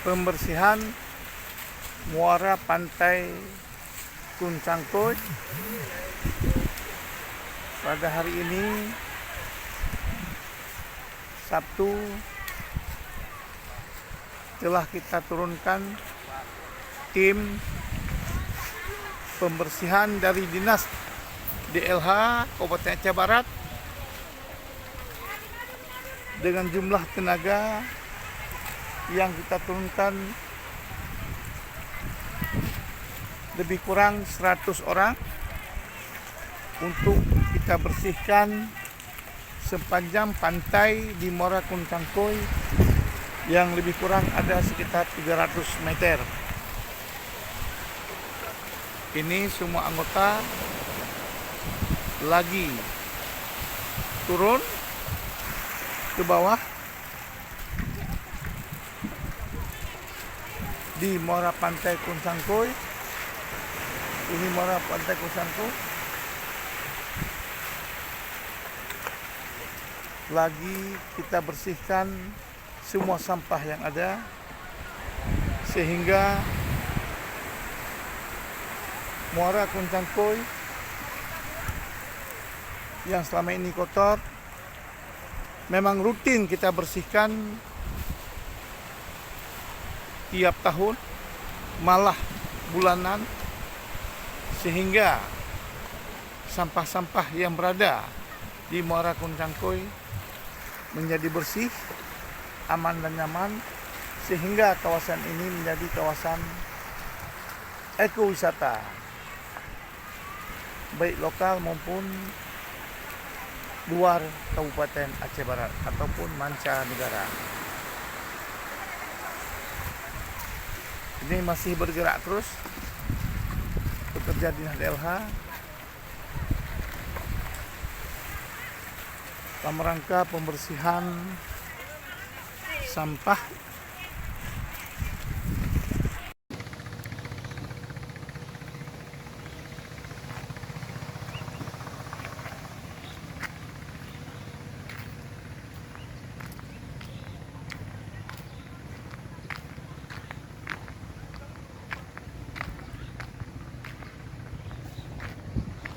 pembersihan muara pantai Kuncangkoi pada hari ini Sabtu. Telah kita turunkan tim pembersihan dari Dinas DLH Kabupaten Aceh Barat dengan jumlah tenaga yang kita turunkan lebih kurang 100 orang untuk kita bersihkan sepanjang pantai di Muara Kuncangkoi yang lebih kurang ada sekitar 300 meter. Ini semua anggota lagi turun ke bawah di Muara Pantai Kuncangkoi. Ini Muara Pantai Kuncangkoi. Lagi kita bersihkan semua sampah yang ada sehingga Muara Kuncangkoi yang selama ini kotor memang rutin kita bersihkan tiap tahun, malah bulanan, sehingga sampah-sampah yang berada di Muara Kuncangkoi menjadi bersih, aman dan nyaman, sehingga kawasan ini menjadi kawasan ekowisata baik lokal maupun luar Kabupaten Aceh Barat ataupun mancanegara. Ini masih bergerak terus pekerja Dinas DLH dalam rangka pembersihan sampah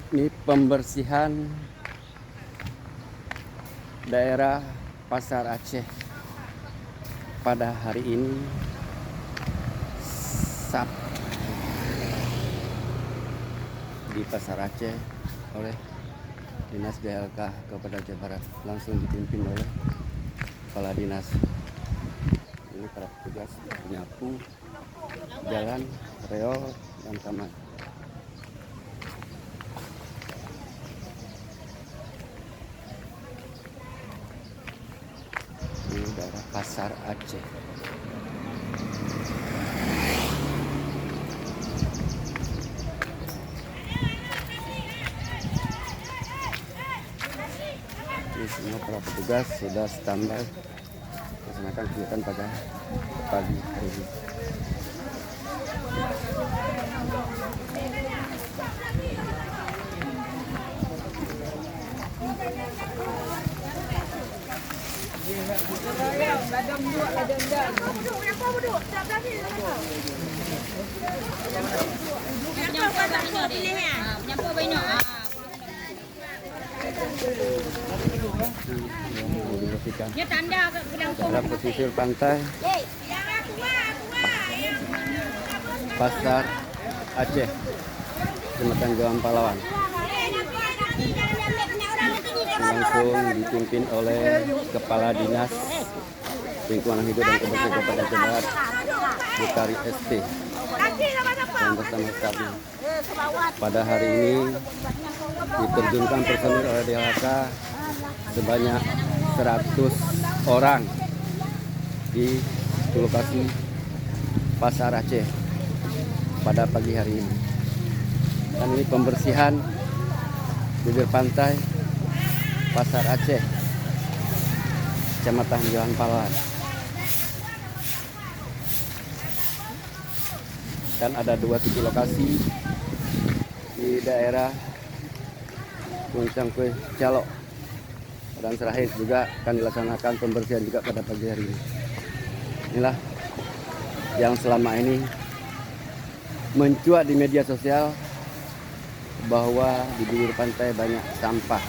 ini pembersihan daerah Pasar Aceh pada hari ini Sabtu di Pasar Aceh oleh Dinas DLK Kabupaten Aceh Barat, langsung dipimpin oleh Kepala Dinas. Ini para petugas menyapu jalan, reol, dan taman. Ini daerah Pasar Aceh. Ini semua para petugas sudah standby melaksanakan kegiatan pada pagi hari ini. Dalam pesisir pantai Pasar Aceh, Kecamatan Johan Palawan, langsung dipimpin oleh Kepala Dinas Lingkungan Hidup dan Kebersihan Kabupaten Aceh Barat, Bukari ST, dan bersama stafnya. Pada hari ini diterjunkan personil oleh DLK sebanyak 100 orang di lokasi Pasar Aceh pada pagi hari ini. Dan ini pembersihan bibir pantai Pasar Aceh, Kecamatan Johan Palawan. Dan ada 2 titik lokasi di daerah Kuncangkoi Calok, dan terakhir juga akan dilaksanakan pembersihan juga pada pagi hari ini. Inilah yang selama ini mencuat di media sosial bahwa di bibir pantai banyak sampah.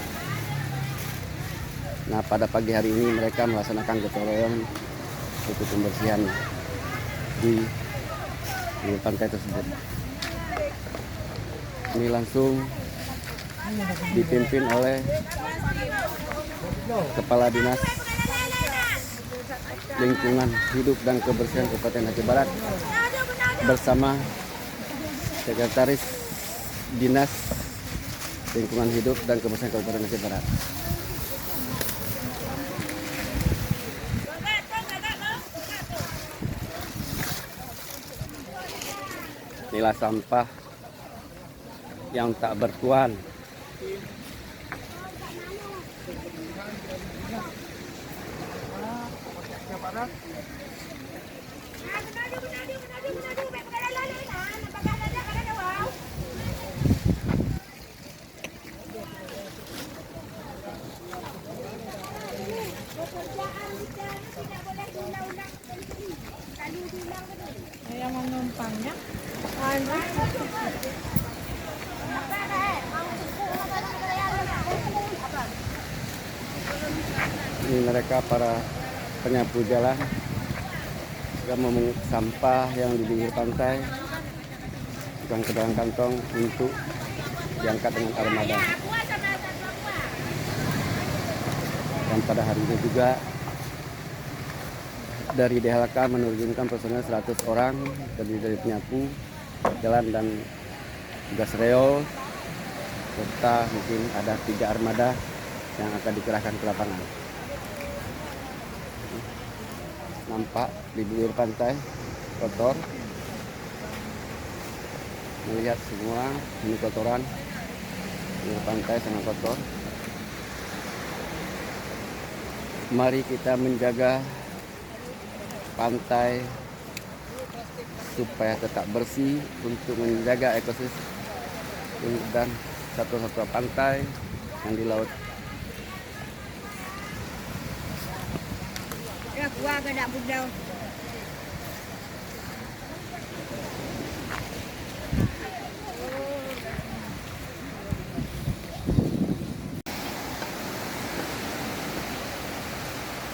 Nah, pada pagi hari ini mereka melaksanakan gotong royong untuk pembersihan di bibir pantai tersebut. Ini langsung dipimpin oleh Kepala Dinas Lingkungan Hidup dan Kebersihan Kabupaten Aceh Barat bersama Sekretaris Dinas Lingkungan Hidup dan Kebersihan Kabupaten Aceh Barat. Inilah sampah yang tak bertuan. Saya menumpangnya. Ini mereka para penyapu jalan yang memungut sampah yang di pinggir pantai bukan ke dalam kantong untuk diangkat dengan armada. Dan pada hari ini juga dari DHLK menurunkan personel 100 orang terdiri dari penyapu jalan dan tugas reo serta mungkin ada 3 armada yang akan dikerahkan ke lapangan. Nampak di bibir pantai kotor, melihat semua ini kotoran, bibir pantai sangat kotor. Mari kita menjaga pantai supaya tetap bersih untuk menjaga ekosistem dan satwa-satwa pantai yang di laut. Ya, gua agak budal.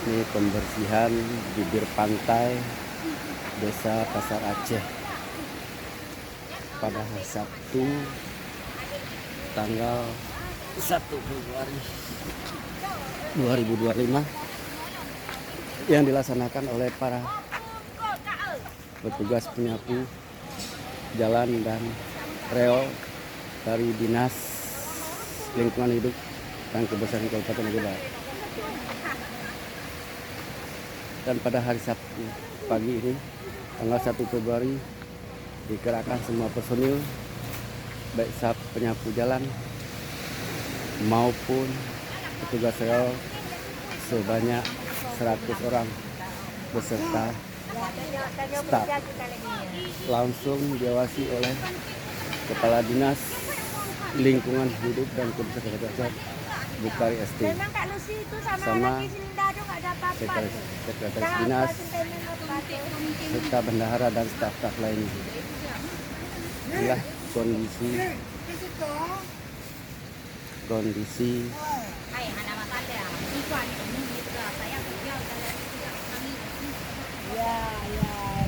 Ini pembersihan bibir pantai Desa Pasar Aceh pada hari Sabtu tanggal 1 Februari 2025 yang dilaksanakan oleh para petugas penyapu jalan dan reo dari Dinas Lingkungan Hidup dan Kebersihan Kabupaten Aceh Barat. Dan pada hari Sabtu pagi ini tanggal 1 Februari dikerahkan semua personil baik penyapu jalan maupun petugas rel sebanyak 100 orang beserta staf langsung diawasi oleh Kepala Dinas Lingkungan Hidup dan Kebersihan Kabupaten Bukari ST Memang Kak Lucy itu sama sama lagi Sinda tuh nggak ada apa-apa. Sekretaris Dinas serta bendahara dan staf-staf lainnya. Inilah kondisi Ya,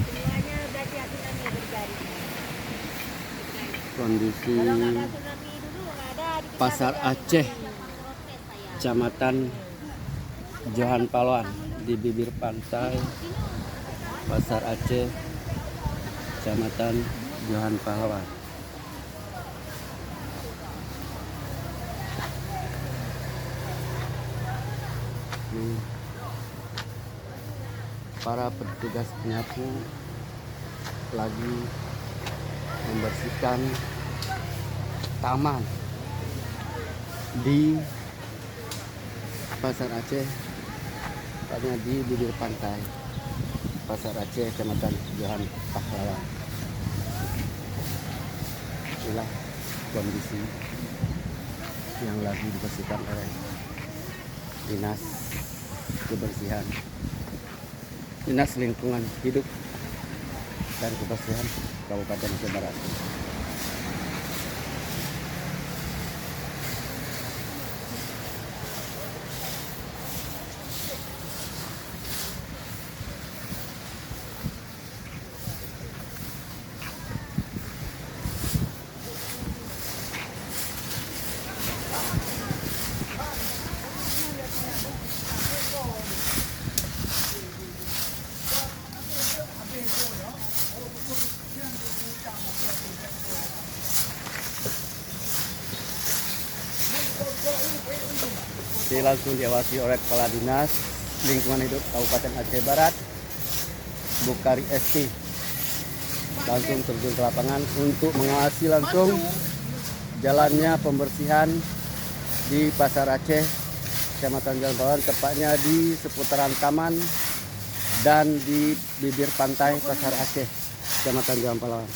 semuanya berarti tsunami terjadi. kondisi Kalau nggak ada tsunami dulu nggak ada di kita Pasar ada Aceh, tsunami. Kecamatan Johan Paloan di bibir pantai Pasar Aceh, Kecamatan Johan Paloan. Ini para petugas penyapu lagi membersihkan taman di Pasar Aceh, tepatnya di bibir pantai Pasar Aceh, Kecamatan Johan Pahlawan. Inilah kondisi yang lagi dibersihkan oleh Dinas Kebersihan, Dinas Lingkungan Hidup dan Kebersihan Kabupaten Aceh Barat. Ini langsung diawasi oleh Kepala Dinas Lingkungan Hidup Kabupaten Aceh Barat, Bukari ST, langsung terjun ke lapangan untuk mengawasi langsung jalannya pembersihan di Pasar Aceh, Kecamatan Jalan Pahlawan, tepatnya di seputaran taman dan di bibir pantai Pasar Aceh, Kecamatan Jalan Pahlawan.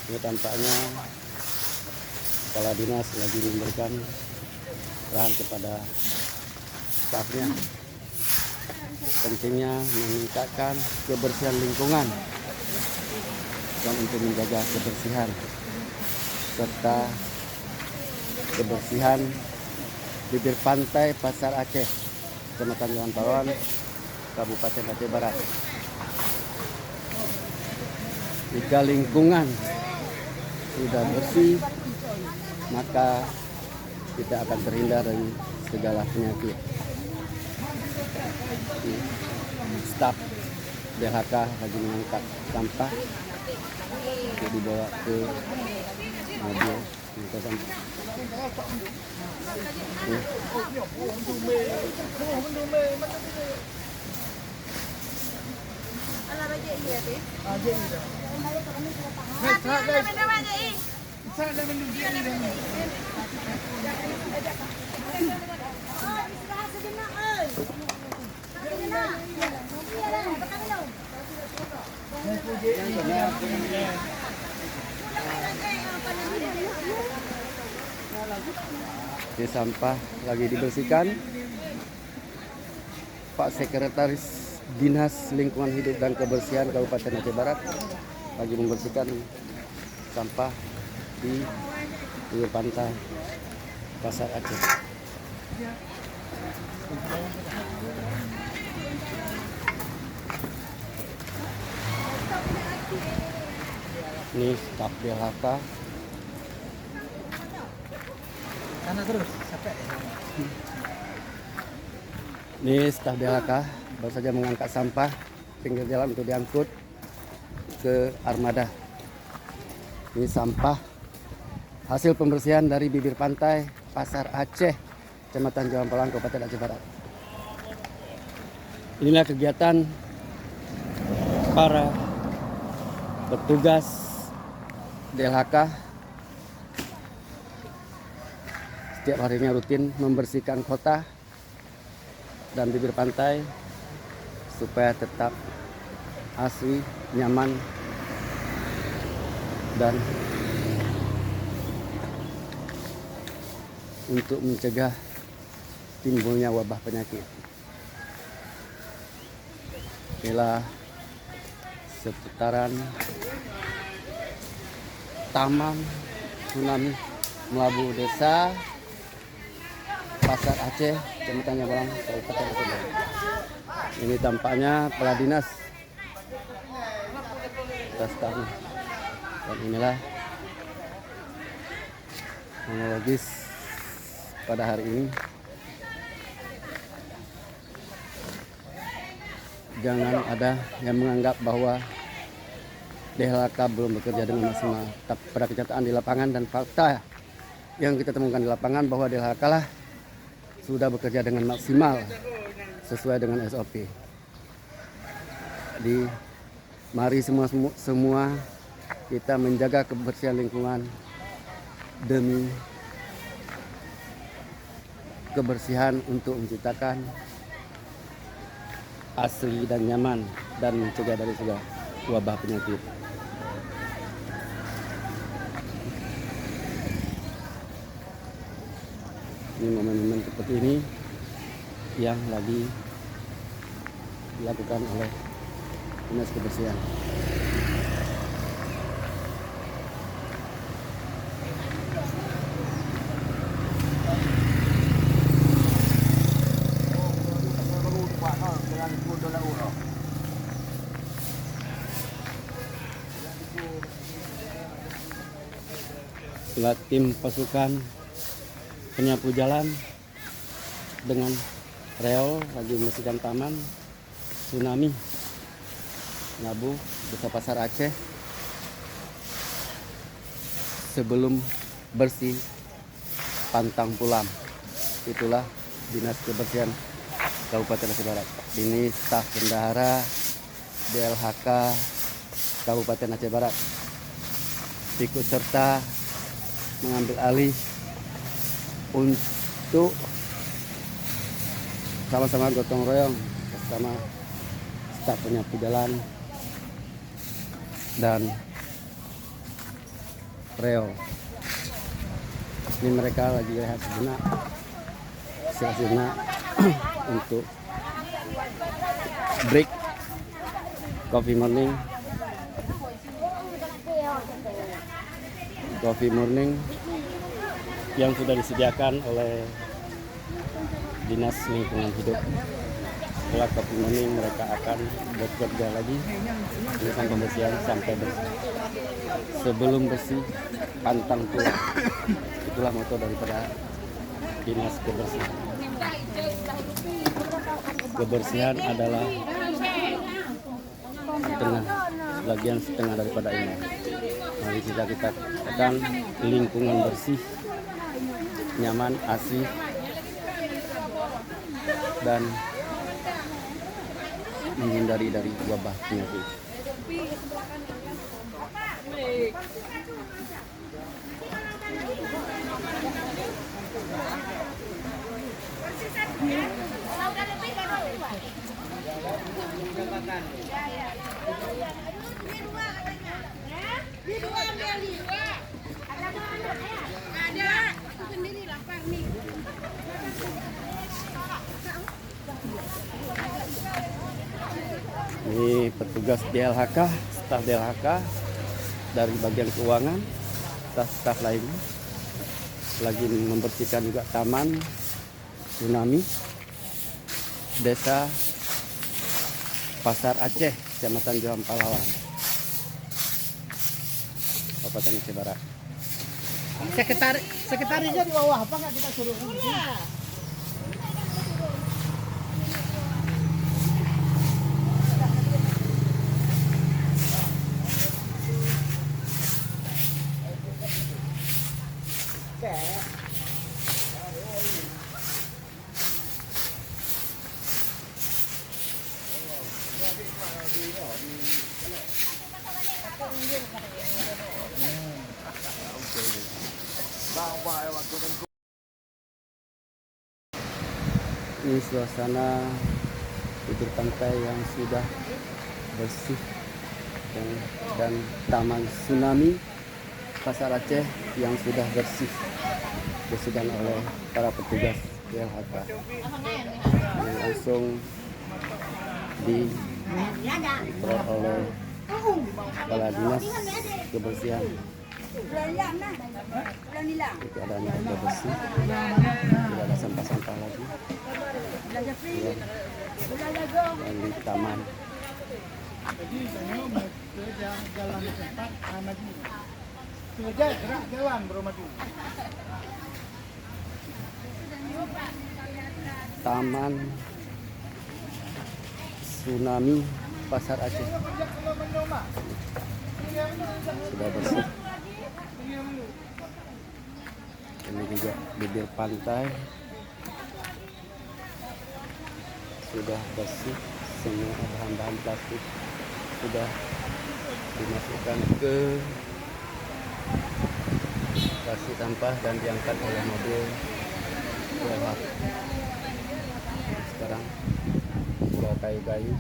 Ini tampaknya Kepala Dinas lagi memberikan arahan kepada stafnya, pentingnya meningkatkan kebersihan lingkungan dan untuk menjaga kebersihan serta kebersihan bibir pantai Pasar Aceh, Kecamatan Jalan Pahlawan, Kabupaten Aceh Barat. Jika lingkungan sudah bersih, maka kita akan terhindar dari segala penyakit. Staf DHK lagi mengangkat sampah untuk dibawa ke mobil untuk sampah. Di sampah lagi dibersihkan. Pak Sekretaris Dinas Lingkungan Hidup dan Kebersihan Kabupaten Aceh Barat lagi membersihkan sampah di pinggir pantai Pasar Aceh. Ini staf DHK. Sana terus sampai. Ini staf DHK baru saja mengangkat sampah pinggir jalan untuk diangkut ke armada. Ini sampah hasil pembersihan dari bibir pantai Pasar Aceh, Kecamatan Jalan Pahlawan, Kabupaten Aceh Barat. Inilah kegiatan para petugas DLHK setiap harinya rutin membersihkan kota dan bibir pantai supaya tetap asri, nyaman, dan untuk mencegah timbulnya wabah penyakit. Inilah seputaran Taman Sunan Melabu Desa Pasar Aceh, Kecamatan Nyabalang, Kabupaten Aceh Barat. Ini tampaknya Kepala Dinas stafnya. Dan inilah kronologis pada hari ini. Jangan ada yang menganggap bahwa DLHK belum bekerja dengan maksimal. Tapi pada kenyataan di lapangan dan fakta yang kita temukan di lapangan bahwa DLHK lah sudah bekerja dengan maksimal sesuai dengan SOP. Mari semua kita menjaga kebersihan lingkungan demi kebersihan untuk menciptakan asri dan nyaman dan mencegah dari segala wabah penyakit. Ini momen-momen seperti ini yang lagi dilakukan oleh Dinas Kebersihan. Setelah tim pasukan penyapu jalan dengan rel lagi membersihkan taman Tsunami Ngabu, Desa Pasar Aceh, sebelum bersih pantang pulam. Itulah Dinas Kebersihan Kabupaten Aceh Barat. Ini staf bendahara DLHK Kabupaten Aceh Barat ikut serta mengambil alih untuk sama-sama gotong royong bersama staf penyapu jalan dan rel. Ini mereka lagi rehat sejenak, istirahat sejenak untuk break coffee morning. Coffee morning yang sudah disediakan oleh Dinas Lingkungan Hidup. Setelah coffee morning mereka akan bekerja lagi melakukan pembersihan sampai bersih. Sebelum bersih pantang pulang. Itulah moto daripada Dinas Kebersihan. Kebersihan adalah setengah daripada ini. Mari kita katakan lingkungan bersih, nyaman, asri, dan menghindari dari wabah penyakit. Ini petugas DLHK, staf DLHK dari bagian keuangan, staf lainnya lagi membersihkan juga taman Tsunami Desa Pasar Aceh, Kecamatan Joham Pahlawan, Kabupaten Aceh Barat. Sekretarinya di bawah, apa nggak kita suruh? Ini suasana bibir pantai yang sudah bersih dan taman Tsunami Pasar Aceh yang sudah bersih bersihkan oleh para petugas DLHK. Ini langsung diperoleh oleh Kepala Dinas Kebersihan. Itu ada yang bersih, tidak ada sampah-sampah lagi. Dan di taman. Jadi saya mau jalan cepat, maju. Gerak jalan baru maju. Taman Tsunami Pasar Aceh sudah bersih. Ini juga bibir pantai sudah bersih, semua bahan-bahan plastik sudah dimasukkan ke lokasi sampah dan diangkat oleh mobil DLHK. Sekarang pulau kayu-kayu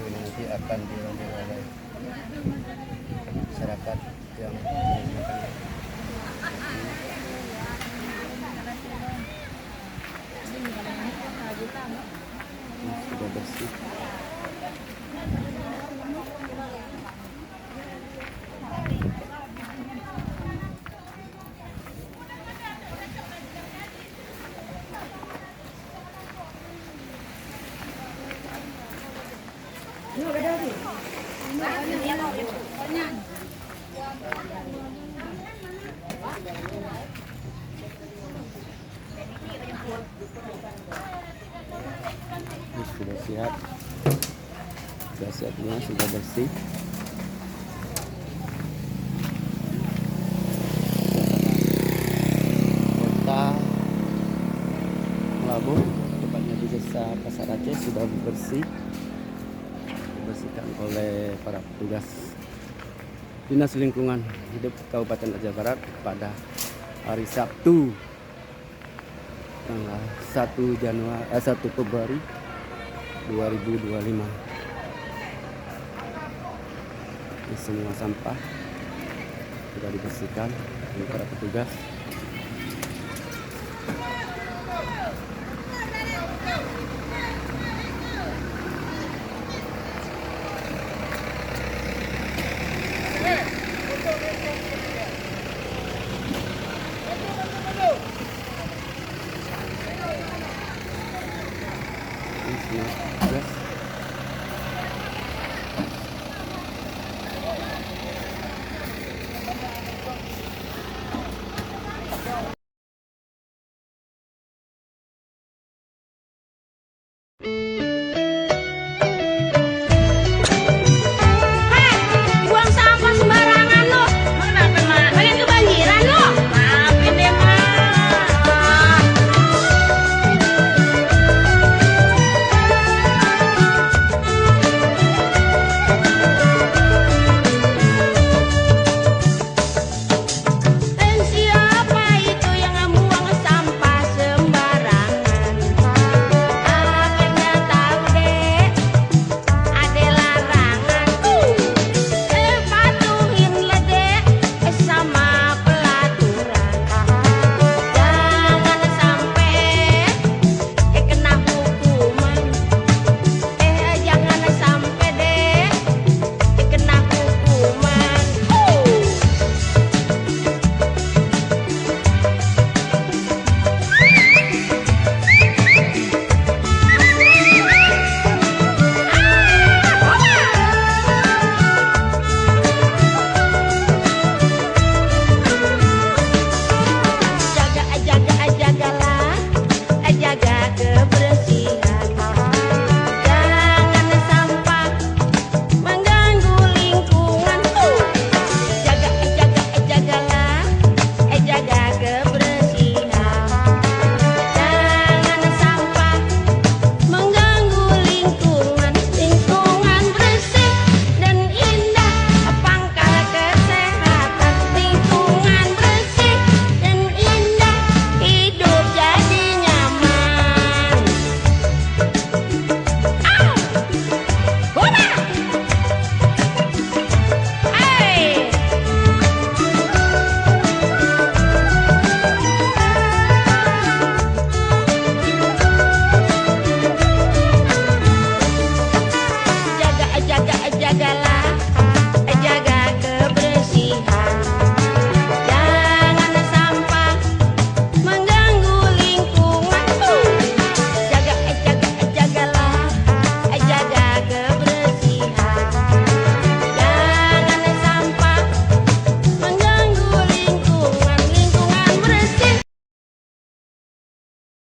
ini nanti akan diambil oleh masyarakat yang menggunakan bersih. Ini sudah siap. Sudah siapnya sudah bersih. Kota Melabuh, tepatnya di Desa Pasar Aceh, sudah bersih. Dibersihkan oleh para petugas Dinas Lingkungan Hidup Kabupaten Aceh Barat pada hari Sabtu tanggal 1 Februari 2025. Ini semua sampah sudah dibersihkan oleh para petugas. Ini semua petugas